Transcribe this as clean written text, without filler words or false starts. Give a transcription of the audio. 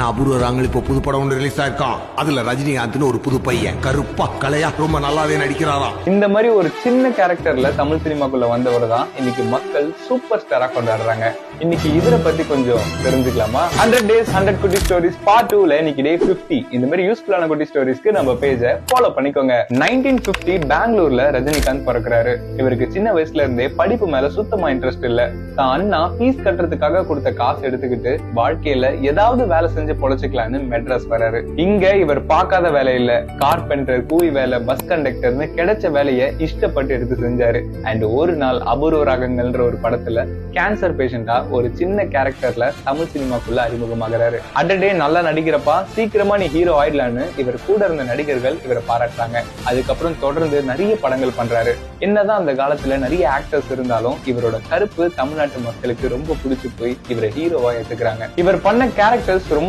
அண்ணா அபூர்வ ராங்கள் இப்போ புது படம் ஒன்று ரிலீஸ் ஆயிருக்கான். அதுல ரஜினிகாந்த்னு ஒரு புது பையன் கருப்பா கலையா ரொம்ப நல்லாவே நடிக்கிறாராம். இந்த மாதிரி ஒரு சின்ன கேரக்டர்ல தமிழ் சினிமாக்குள்ள வந்தவர் தான் இன்னைக்கு மக்கள் சூப்பர் ஸ்டாரா கொண்டாடுறாங்க. இன்னைக்கு இவரை பத்தி கொஞ்சம் தெரிஞ்சுக்கலாமா? 100 Days 100 குட்டி ஸ்டோரிஸ் பார்ட் 2ல இன்னைக்கு டே 50. இந்த மாதிரி யூஸ்ஃபுல்லான குட்டி ஸ்டோரிஸ்க்கு நம்ம பேஜை ஃபாலோ பண்ணிக்கோங்க. 1950 பெங்களூர்ல ரஜினிகாந்த் பிறக்கிறாரு. இவருக்கு சின்ன வயசுல இருந்தே படிப்பு மேல சுத்தமா இன்ட்ரெஸ்ட் இல்ல. தான் அண்ணா ஃபீஸ் கட்டுறதுக்காக கொடுத்த காசு எடுத்துக்கிட்டு வாழ்க்கையில ஏதாவது வேலை செஞ்சு பொழைச்சுக்கலான்னு மெட்ராஸ் வராரு. இங்க இவர் பார்க்காத வேலை இல்ல. கார்பெண்டர், கூலி வேலை, பஸ் கண்டக்டர்னு கிடைச்ச வேலையை இஷ்டப்பட்டு எடுத்து செஞ்சாரு. அண்ட் ஒரு நாள் அபூர்வ ராகங்கள்ன்ற ஒரு படத்துல கேன்சர் பேஷண்டா ஒரு சின்ன கேரக்டர்ல தமிழ் சினிமாக்குள்ள அறிமுகமாகிறாரு. அடடே நல்லா நடிக்கிறப்பா, சீக்கிரமா நீ ஹீரோ ஆயிடலான்னு இவர் கூட இருந்த நடிகர்கள் இவரை பாராட்டுறாங்க. அதுக்கப்புறம் தொடர்ந்து நிறைய படங்கள் பண்றாரு. என்னதான் அந்த காலத்துல நிறைய ஆக்டர்ஸ் இருந்தாலும் இவரோட கருப்பு தமிழ்நாட்டு மக்களுக்கு ரொம்ப பிடிச்சு போய் இவரை ஹீரோவா ஏத்துக்கிறாங்க. இவர் பண்ண கேரக்டர்ஸ் ரொம்ப